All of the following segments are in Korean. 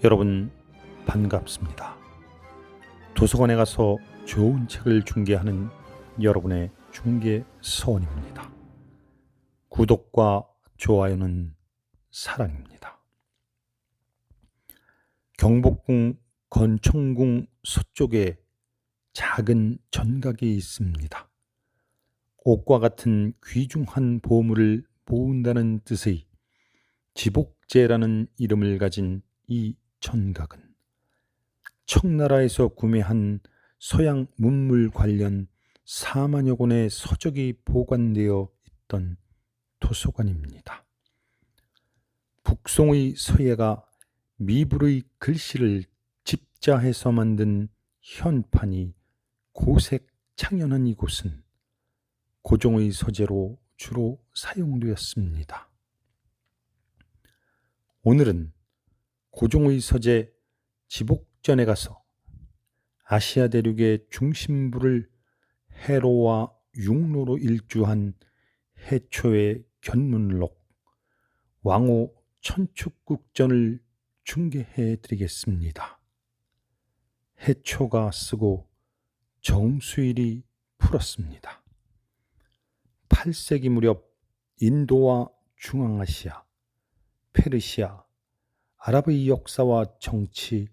여러분 반갑습니다. 도서관에 가서 좋은 책을 중개하는 여러분의 중개서원입니다. 구독과 좋아요는 사랑입니다. 경복궁 건청궁 서쪽에 작은 전각이 있습니다. 옥과 같은 귀중한 보물을 모은다는 뜻의 지복제라는 이름을 가진 이 전각은 청나라에서 구매한 서양 문물 관련 4만여 권의 서적이 보관되어 있던 도서관입니다. 북송의 서예가 미불의 글씨를 집자해서 만든 현판이 고색 창연한 이곳은 고종의 서재로 주로 사용되었습니다. 오늘은 고종의 서재 지복전에 가서 아시아 대륙의 중심부를 해로와 육로로 일주한 해초의 견문록 왕호 천축국전을 중개해 드리겠습니다. 해초가 쓰고 정수일이 풀었습니다. 8세기 무렵 인도와 중앙아시아, 페르시아, 아랍의 역사와 정치,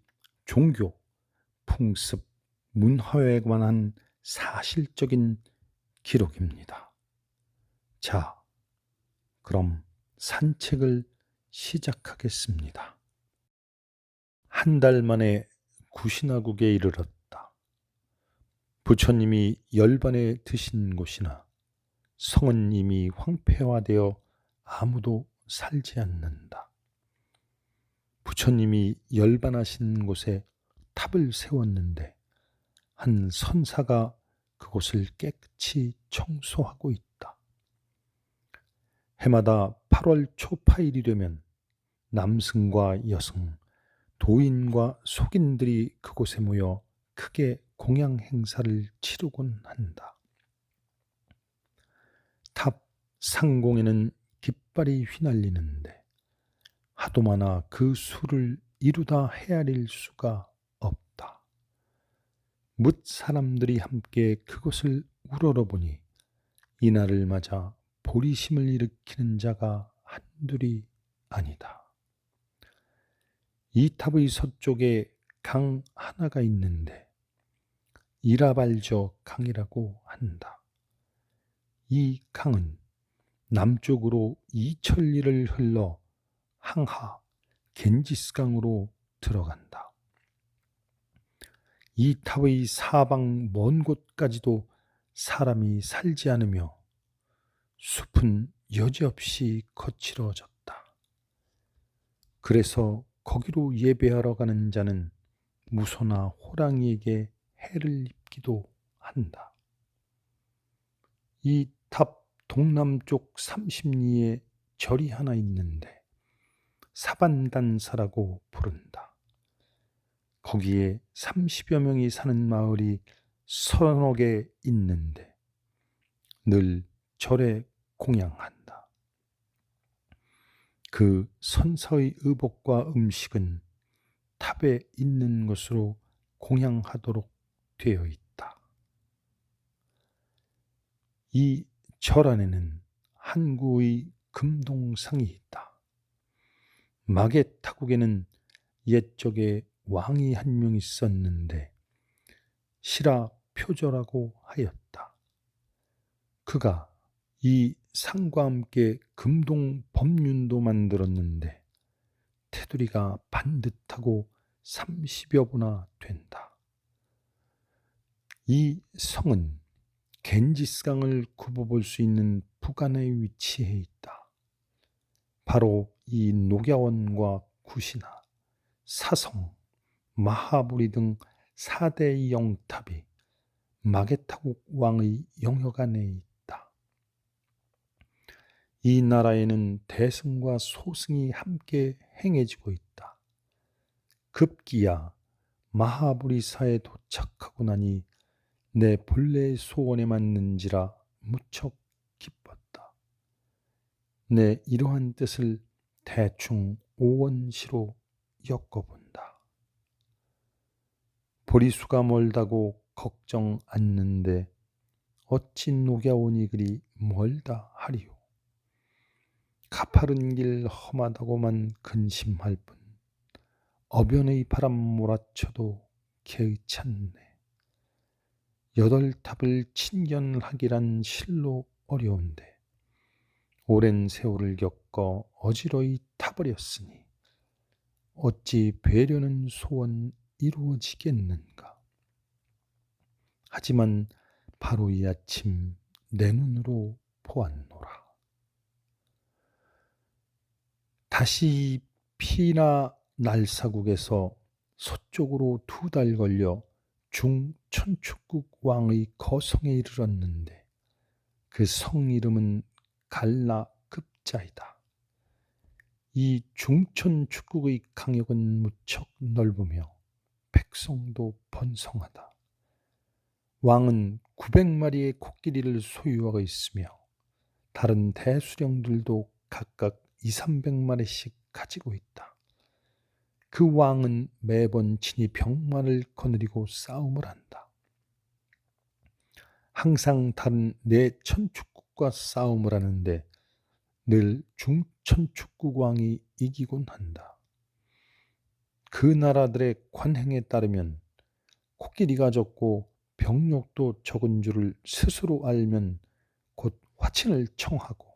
종교, 풍습, 문화에 관한 사실적인 기록입니다. 자, 그럼 산책을 시작하겠습니다. 한 달 만에 구신하국에 이르렀다. 부처님이 열반에 드신 곳이나 성은 이미 황폐화되어 아무도 살지 않는다. 부처님이 열반하신 곳에 탑을 세웠는데 한 선사가 그곳을 깨끗이 청소하고 있다. 해마다 8월 초파일이 되면 남승과 여승, 도인과 속인들이 그곳에 모여 크게 공양 행사를 치르곤 한다. 탑 상공에는 깃발이 휘날리는데 하도 많아 그 수를 이루다 헤아릴 수가 없다. 뭇 사람들이 함께 그것을 우러러보니 이날을 맞아 보리심을 일으키는 자가 한둘이 아니다. 이 탑의 서쪽에 강 하나가 있는데 이라발저 강이라고 한다. 이 강은 남쪽으로 이천리를 흘러 항하 겐지스강으로 들어간다. 이 탑의 사방 먼 곳까지도 사람이 살지 않으며 숲은 여지없이 거칠어졌다. 그래서 거기로 예배하러 가는 자는 무소나 호랑이에게 해를 입기도 한다. 이 탑 동남쪽 30리에 절이 하나 있는데 사반단사라고 부른다. 거기에 30여 명이 사는 마을이 서너 개 있는데 늘 절에 공양한다. 그 선사의 의복과 음식은 탑에 있는 것으로 공양하도록 되어 있다. 이 절 안에는 한구의 금동상이 있다. 마겟타국에는 옛적에 왕이 한 명 있었는데 시라 표절하고 하였다. 그가 이 상과 함께 금동 법륜도 만들었는데 테두리가 반듯하고 30여 부나 된다. 이 성은 겐지스강을 굽어볼 수 있는 북안에 위치해 있다. 바로 이 녹야원과 구시나, 사성, 마하부리 등 4대의 영탑이 마겟타국 왕의 영역 안에 있다. 이 나라에는 대승과 소승이 함께 행해지고 있다. 급기야 마하부리사에 도착하고 나니 내 본래의 소원에 맞는지라 무척 기뻤다. 내 이러한 뜻을 대충 오원시로 엮어본다. 보리수가 멀다고 걱정 않는데 어찌 녹야오니 그리 멀다 하리요. 가파른 길 험하다고만 근심할 뿐 어변의 바람 몰아쳐도 개의찮네. 여덟 탑을 친견하기란 실로 어려운데 오랜 세월을 겪어 어지러이 타버렸으니 어찌 배려는 소원 이루어지겠는가. 하지만 바로 이 아침 내 눈으로 보았노라. 다시 피나 날사국에서 서쪽으로 2달 걸려 중천축국 왕의 거성에 이르렀는데 그 성 이름은 갈라급자이다. 이 중천축국의 강역은 무척 넓으며 백성도 번성하다. 왕은 900마리의 코끼리를 소유하고 있으며 다른 대수령들도 각각 200~300마리씩 가지고 있다. 그 왕은 매번 친히 병마를 거느리고 싸움을 한다. 항상 다른 네 천축국과 싸움을 하는데 늘 중천축국 왕이 이기곤 한다. 그 나라들의 관행에 따르면 코끼리가 적고 병력도 적은 줄을 스스로 알면 곧 화친을 청하고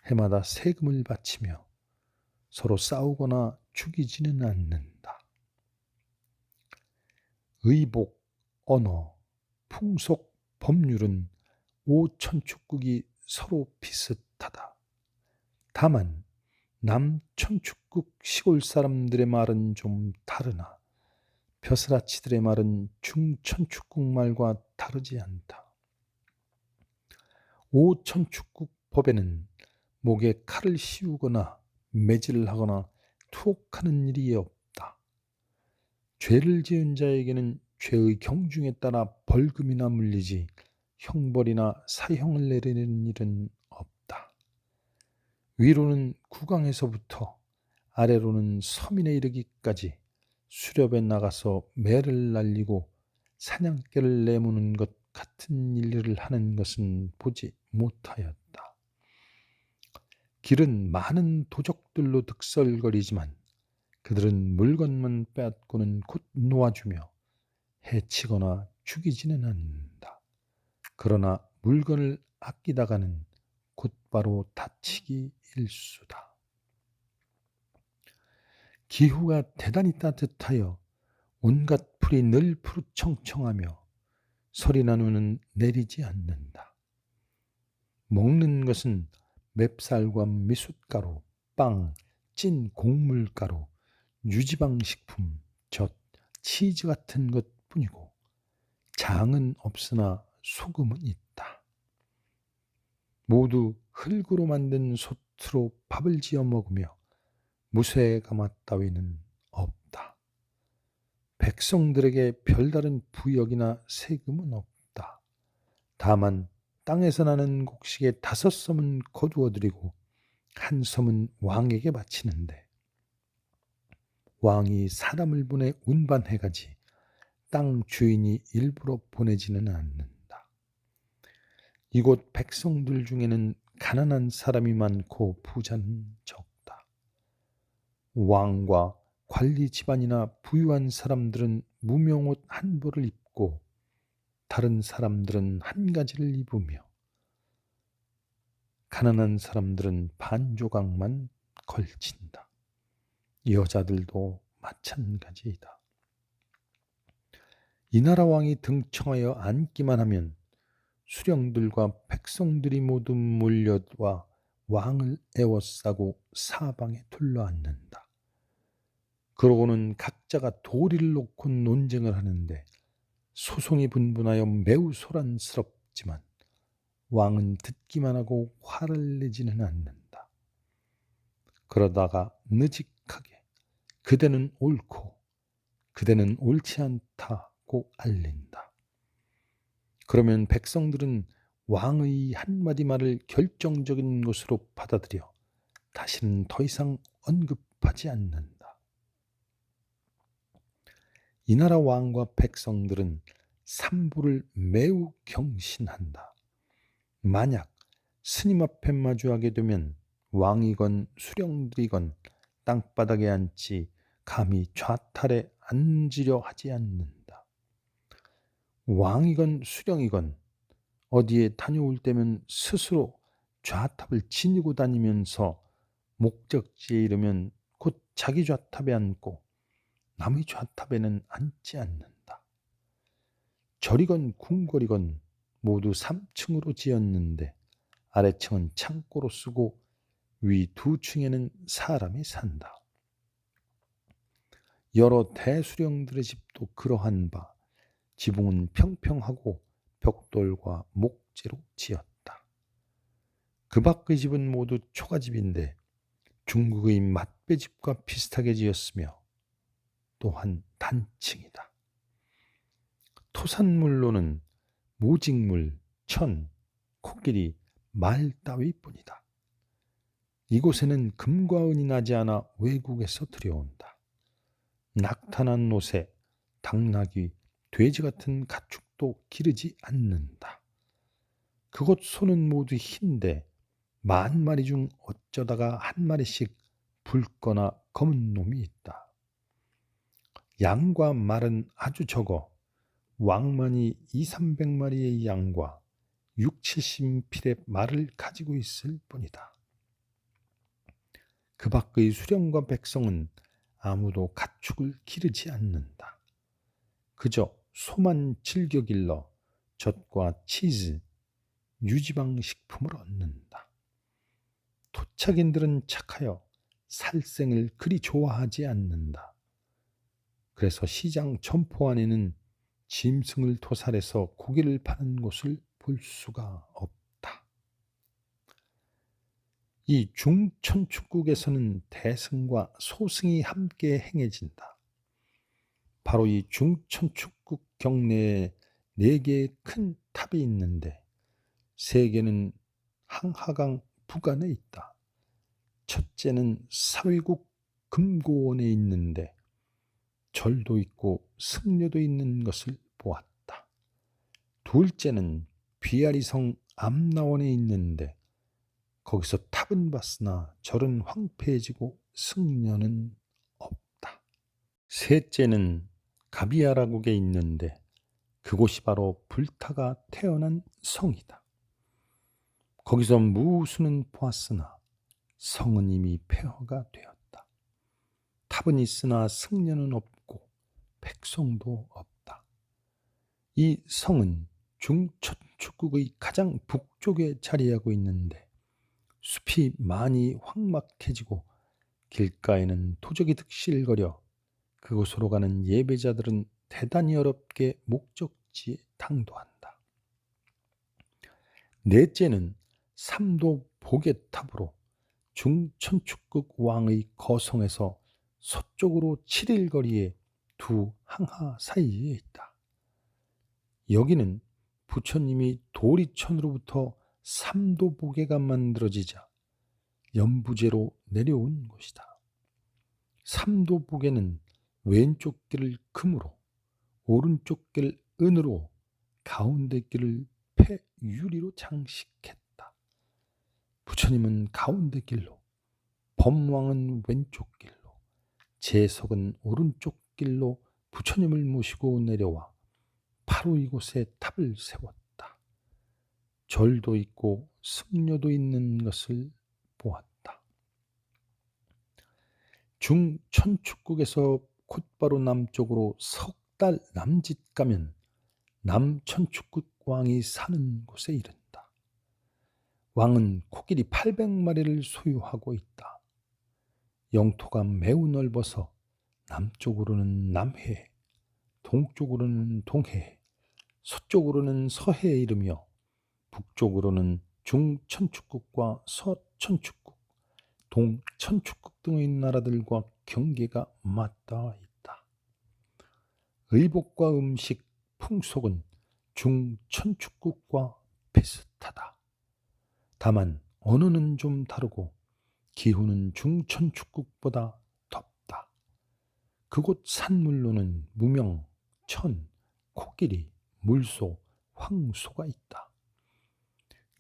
해마다 세금을 바치며 서로 싸우거나 죽이지는 않는다. 의복, 언어, 풍속, 법률은 5천축국이 서로 비슷하다. 다만 남천축국 시골 사람들의 말은 좀 다르나 벼슬아치들의 말은 중천축국 말과 다르지 않다. 5천축국 법에는 목에 칼을 씌우거나 매질을 하거나 투옥하는 일이 없다. 죄를 지은 자에게는 죄의 경중에 따라 벌금이나 물리지 형벌이나 사형을 내리는 일은 없다. 위로는 국왕에서부터 아래로는 서민에 이르기까지 수렵에 나가서 매를 날리고 사냥개를 내무는 것 같은 일을 하는 것은 보지 못하였다. 길은 많은 도적들로 득설거리지만 그들은 물건만 빼앗고는 곧 놓아주며 해치거나 죽이지는 않는다. 그러나 물건을 아끼다가는 곧바로 다치기 일수다. 기후가 대단히 따뜻하여 온갖 풀이 늘 푸르청청하며 서리나 눈은 내리지 않는다. 먹는 것은 맵쌀과 미숫가루, 빵, 찐 곡물가루, 유지방식품, 젓, 치즈 같은 것뿐이고 장은 없으나 소금은 있다. 모두 흙으로 만든 솥으로 밥을 지어 먹으며 무쇠가마 따위는 없다. 백성들에게 별다른 부역이나 세금은 없다. 다만 땅에서 나는 곡식의 5섬은 거두어들이고 1섬은 왕에게 바치는데 왕이 사람을 보내 운반해가지 땅 주인이 일부러 보내지는 않는다. 이곳 백성들 중에는 가난한 사람이 많고 부자는 적다. 왕과 관리 집안이나 부유한 사람들은 무명옷 한 벌을 입고 다른 사람들은 한 가지를 입으며 가난한 사람들은 반조각만 걸친다. 여자들도 마찬가지이다. 이 나라 왕이 등청하여 앉기만 하면 수령들과 백성들이 모두 몰려와 왕을 에워싸고 사방에 둘러앉는다. 그러고는 각자가 도리를 놓고 논쟁을 하는데 소송이 분분하여 매우 소란스럽지만 왕은 듣기만 하고 화를 내지는 않는다. 그러다가 느직하게 그대는 옳고 그대는 옳지 않다고 알린다. 그러면 백성들은 왕의 한마디 말을 결정적인 것으로 받아들여 다시는 더 이상 언급하지 않는다. 이 나라 왕과 백성들은 삼부를 매우 경신한다. 만약 스님 앞에 마주하게 되면 왕이건 수령들이건 땅바닥에 앉지 감히 좌탈에 앉으려 하지 않는다. 왕이건 수령이건 어디에 다녀올 때면 스스로 좌탑을 지니고 다니면서 목적지에 이르면 곧 자기 좌탑에 앉고 남의 좌탑에는 앉지 않는다. 절이건 궁궐이건 모두 3층으로 지었는데 아래층은 창고로 쓰고 위 2층에는 사람이 산다. 여러 대수령들의 집도 그러한 바 지붕은 평평하고 벽돌과 목재로 지었다. 그 밖의 집은 모두 초가집인데 중국의 맛배집과 비슷하게 지었으며 또한 단층이다. 토산물로는 모직물, 천, 코끼리, 말 따위뿐이다. 이곳에는 금과 은이 나지 않아 외국에서 들여온다. 낙타난 노새, 당나귀, 돼지 같은 가축도 기르지 않는다. 그곳 소는 모두 흰데 10,000마리 중 어쩌다가 1마리씩 붉거나 검은 놈이 있다. 양과 말은 아주 적어 왕만이 200~300마리의 양과 60~70필의 말을 가지고 있을 뿐이다. 그 밖의 수령과 백성은 아무도 가축을 기르지 않는다. 그저 소만 즐겨 길러 젖과 치즈, 유지방 식품을 얻는다. 토착인들은 착하여 살생을 그리 좋아하지 않는다. 그래서 시장 점포 안에는 짐승을 토살해서 고기를 파는 곳을 볼 수가 없다. 이 중천축국에서는 대승과 소승이 함께 행해진다. 바로 이 중천축국 경내에 4개의 큰 탑이 있는데 3개는 항하강 북안에 있다. 첫째는 사위국 금고원에 있는데 절도 있고 승려도 있는 것을 보았다. 둘째는 비아리성 암나원에 있는데 거기서 탑은 봤으나 절은 황폐해지고 승려는 없다. 셋째는 가비아라국에 있는데 그곳이 바로 불타가 태어난 성이다. 거기서 무수는 보았으나 성은 이미 폐허가 되었다. 탑은 있으나 승려는 없고 백성도 없다. 이 성은 중천축국의 가장 북쪽에 자리하고 있는데 숲이 많이 황막해지고 길가에는 토적이 득실거려 그곳으로 가는 예배자들은 대단히 어렵게 목적지에 당도한다. 넷째는 삼도 보게탑으로 중천축국 왕의 거성에서 서쪽으로 7일 거리에 두 항하 사이에 있다. 여기는 부처님이 도리천으로부터 삼도보계가 만들어지자 연부제로 내려온 곳이다. 삼도보계는 왼쪽 길을 금으로, 오른쪽 길을 은으로, 가운데 길을 폐유리로 장식했다. 부처님은 가운데 길로, 법왕은 왼쪽 길로, 재석은 오른쪽 길로 부처님을 모시고 내려와 바로 이곳에 탑을 세웠다. 절도 있고 승려도 있는 것을 보았다. 중천축국에서 곧바로 남쪽으로 석 달 남짓 가면 남천축국 왕이 사는 곳에 이른다. 왕은 코끼리 800마리를 소유하고 있다. 영토가 매우 넓어서 남쪽으로는 남해, 동쪽으로는 동해, 서쪽으로는 서해에 이르며 북쪽으로는 중천축국과 서천축국, 동천축국 등의 나라들과 경계가 맞닿아 있다. 의복과 음식, 풍속은 중천축국과 비슷하다. 다만 언어는 좀 다르고 기후는 중천축국보다 덥다. 그곳 산물로는 무명, 천, 코끼리, 물소, 황소가 있다.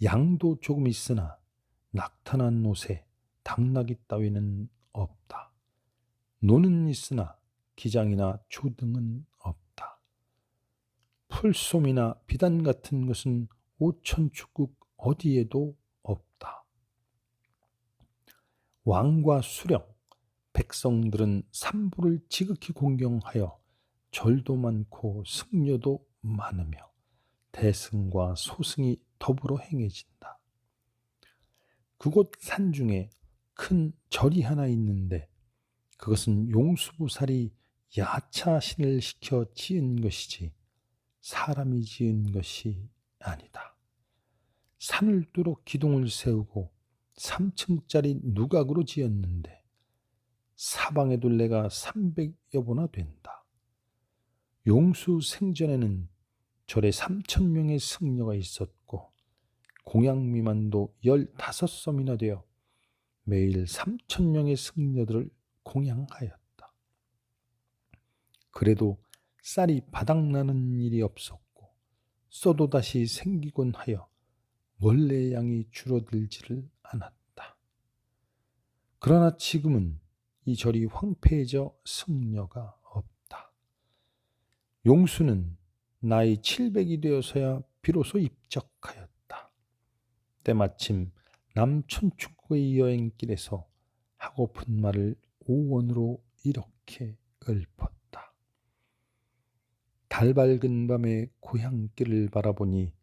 양도 조금 있으나 낙타나 노새, 당나귀 따위는 없다. 노는 있으나 기장이나 조등은 없다. 풀솜이나 비단 같은 것은 오천축국 어디에도 없다. 왕과 수령, 백성들은 삼부를 지극히 공경하여 절도 많고 승려도 많으며 대승과 소승이 더불어 행해진다. 그곳 산중에 큰 절이 하나 있는데 그것은 용수부살이 야차신을 시켜 지은 것이지 사람이 지은 것이 아니다. 산을 뚫어 기둥을 세우고 3층짜리 누각으로 지었는데 사방의 둘레가 300여 보나 된다. 용수 생전에는 절에 3,000명의 승려가 있었고 공양 미만도 15섬이나 되어 매일 3,000명의 승려들을 공양하였다. 그래도 쌀이 바닥나는 일이 없었고 써도 다시 생기곤 하여 원래의 양이 줄어들지를 않았다. 그러나 지금은 이 절이 황폐해져 승려가 없다. 용수는 나이 700이 되어서야 비로소 입적하였다. 때마침 남천축구의 여행길에서 하고픈 말을 오원으로 이렇게 읊었다. 달 밝은 밤에 고향길을 바라보니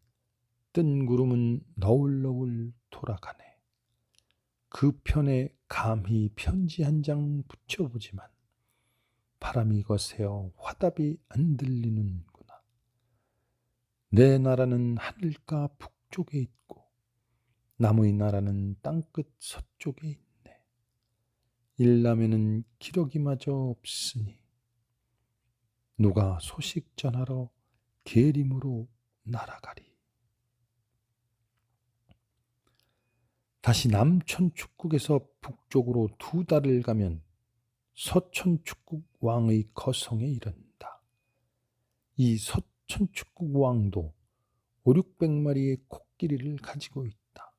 뜬 구름은 너울너울 돌아가네. 그 편에 감히 편지 한 장 붙여보지만 바람이 거세어 화답이 안 들리는구나. 내 나라는 하늘가 북쪽에 있고 남의 나라는 땅끝 서쪽에 있네. 일남에는 기러기마저 없으니 누가 소식 전하러 계림으로 날아가리. 다시 남천축국에서 북쪽으로 2달을 가면 서천축국 왕의 거성에 이른다. 이 서천축국 왕도 500~600마리의 코끼리를 가지고 있다.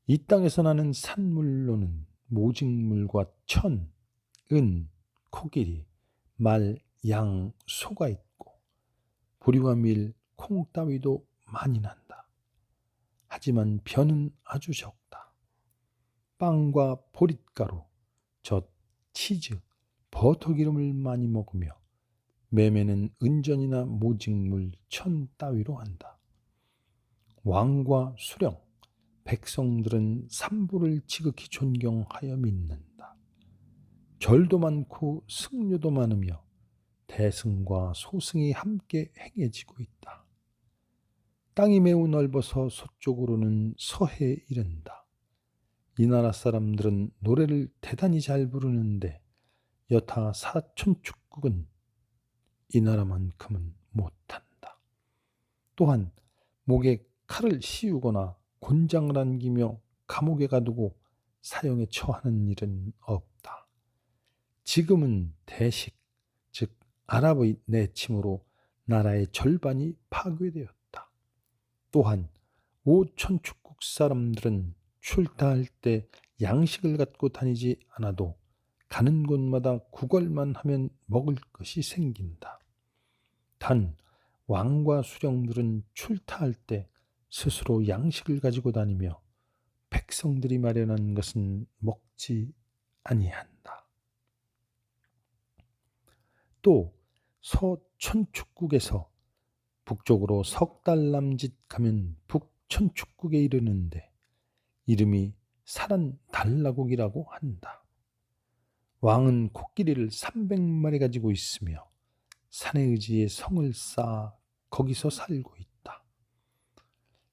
이 땅에서 나는 산물로는 모직물과 천, 은, 코끼리, 말, 양, 소가 있고 보리와 밀, 콩 따위도 많이 난다. 하지만 벼는 아주 적다. 빵과 보릿가루, 젖, 치즈, 버터기름을 많이 먹으며 매매는 은전이나 모직물, 천 따위로 한다. 왕과 수령, 백성들은 삼부를 지극히 존경하여 믿는다. 절도 많고 승려도 많으며 대승과 소승이 함께 행해지고 있다. 땅이 매우 넓어서 서쪽으로는 서해에 이른다. 이 나라 사람들은 노래를 대단히 잘 부르는데 여타 사천축국은 이 나라만큼은 못한다. 또한 목에 칼을 씌우거나 곤장을 안기며 감옥에 가두고 사형에 처하는 일은 없다. 지금은 대식, 즉 아랍의 내침으로 나라의 절반이 파괴되었다. 또한 5천축국 사람들은 출타할 때 양식을 갖고 다니지 않아도 가는 곳마다 구걸만 하면 먹을 것이 생긴다. 단 왕과 수령들은 출타할 때 스스로 양식을 가지고 다니며 백성들이 마련한 것은 먹지 아니한다. 또 서천축국에서 북쪽으로 3달 남짓 가면 북천축국에 이르는데 이름이 사란달라국이라고 한다. 왕은 코끼리를 300마리 가지고 있으며 산에 의지에 성을 쌓아 거기서 살고 있다.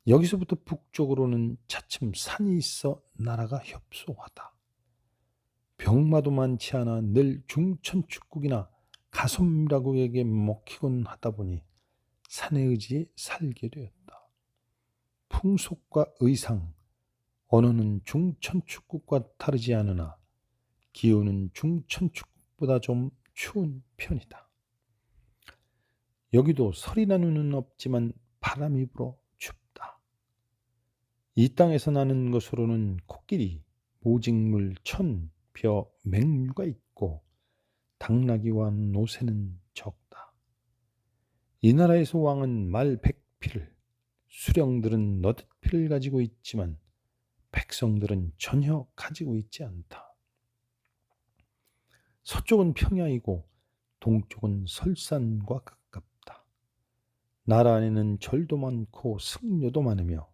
여기서부터 북쪽으로는 차츰 산이 있어 나라가 협소하다. 병마도 많지 않아 늘 중천축국이나 가솜라국에게 먹히곤 하다 보니 산에 의지에 살게 되었다. 풍속과 의상, 언어는 중천축국과 다르지 않으나 기후는 중천축국보다 좀 추운 편이다. 여기도 설이라는 없지만 바람이 불어 춥다. 이 땅에서 나는 것으로는 코끼리, 모직물, 천, 벼, 맹류가 있고 당나귀와 노새는 적다. 이 나라에서 왕은 말 100필을, 수령들은 너댓 필을 가지고 있지만 백성들은 전혀 가지고 있지 않다. 서쪽은 평야이고 동쪽은 설산과 가깝다. 나라 안에는 절도 많고 승려도 많으며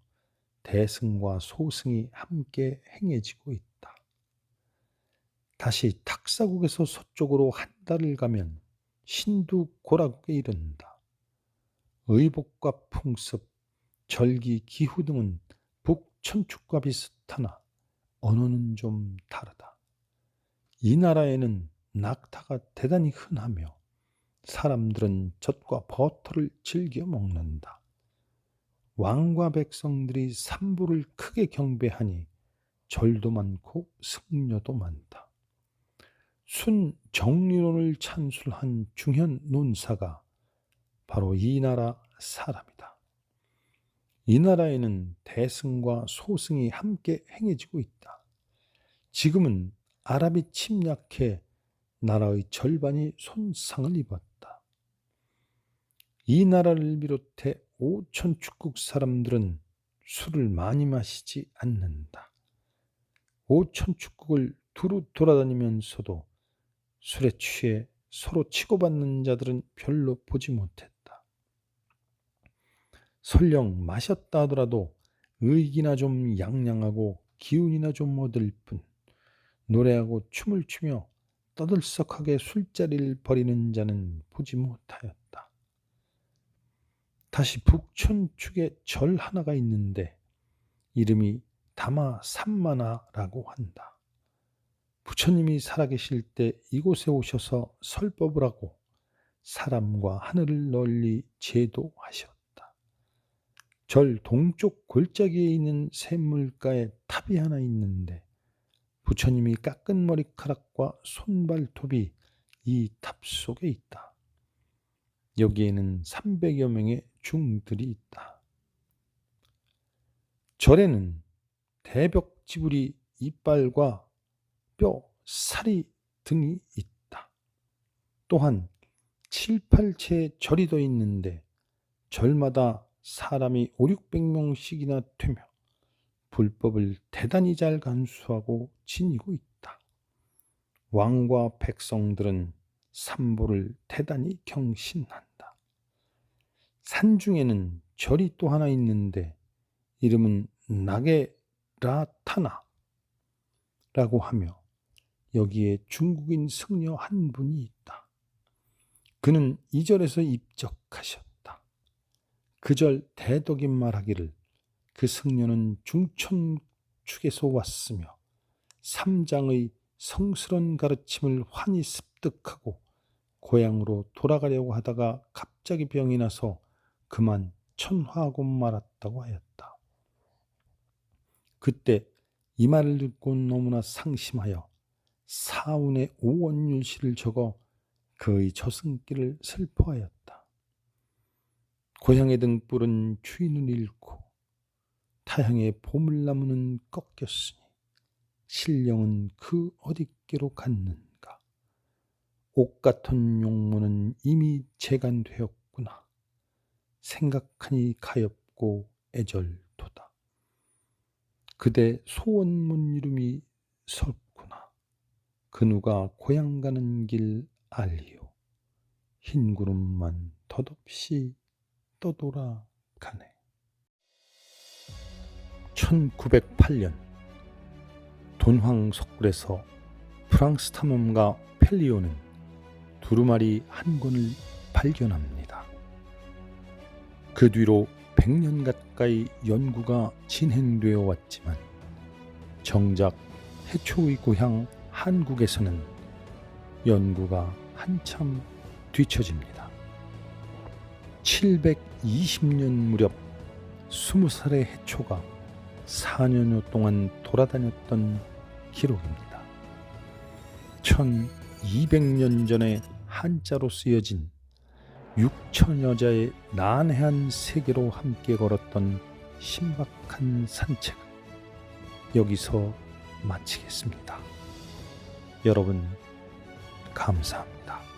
대승과 소승이 함께 행해지고 있다. 다시 탁사국에서 서쪽으로 한 달을 가면 신두고라국에 이른다. 의복과 풍습, 절기, 기후 등은 북천축과 비슷하나 언어는 좀 다르다. 이 나라에는 낙타가 대단히 흔하며 사람들은 젖과 버터를 즐겨 먹는다. 왕과 백성들이 삼부를 크게 경배하니 절도 많고 승려도 많다. 순정리론을 찬술한 중현 논사가 바로 이 나라 사람이다. 이 나라에는 대승과 소승이 함께 행해지고 있다. 지금은 아랍이 침략해 나라의 절반이 손상을 입었다. 이 나라를 비롯해 5천 축국 사람들은 술을 많이 마시지 않는다. 5천 축국을 두루 돌아다니면서도 술에 취해 서로 치고받는 자들은 별로 보지 못했다. 설령 마셨다 하더라도 의기나 좀 양양하고 기운이나 좀 얻을 뿐 노래하고 춤을 추며 떠들썩하게 술자리를 벌이는 자는 보지 못하였다. 다시 북천축에 절 하나가 있는데 이름이 다마삼마나라고 한다. 부처님이 살아계실 때 이곳에 오셔서 설법을 하고 사람과 하늘을 널리 제도하셨다. 절 동쪽 골짜기에 있는 샘물가에 탑이 하나 있는데 부처님이 깎은 머리카락과 손발톱이 이 탑 속에 있다. 여기에는 300여 명의 중들이 있다. 절에는 대벽지불이 이빨과 뼈, 살이 등이 있다. 또한 7, 8채의 절이 더 있는데 절마다 사람이 5, 600명씩이나 되며 불법을 대단히 잘 간수하고 지니고 있다. 왕과 백성들은 삼보를 대단히 경신한다. 산중에는 절이 또 하나 있는데 이름은 나게라타나라고 하며 여기에 중국인 승려 한 분이 있다. 그는 이 절에서 입적하셨다. 그 절 대덕이 말하기를 그 승려는 중천축에서 왔으며 삼장의 성스런 가르침을 환히 습득하고 고향으로 돌아가려고 하다가 갑자기 병이 나서 그만 천화하고 말았다고 하였다. 그때 이 말을 듣고 너무나 상심하여 사운의 오원율시를 적어 그의 저승길을 슬퍼하였다. 고향의 등불은 주인을 잃고 타향의 보물나무는 꺾였으니 신령은 그 어디께로 갔는가. 옥 같은 용모는 이미 재간되었구나. 생각하니 가엾고 애절도다. 그대 소원문 이름이 섰구나. 그 누가 고향 가는 길 알리오. 흰 구름만 덧없이 떠돌아가네. 1908년 돈황석굴에서 프랑스 탐험가 펠리오는 두루마리 한 권을 발견합니다. 그 뒤로 100년 가까이 연구가 진행되어 왔지만 정작 해초의 고향 한국에서는 연구가 한참 뒤처집니다. 720년 무렵 20살의 해초가 4년여 동안 돌아다녔던 기록입니다. 200년 전에 한자로 쓰여진 6천여자의 난해한 세계로 함께 걸었던 신박한 산책은 여기서 마치겠습니다. 여러분, 감사합니다.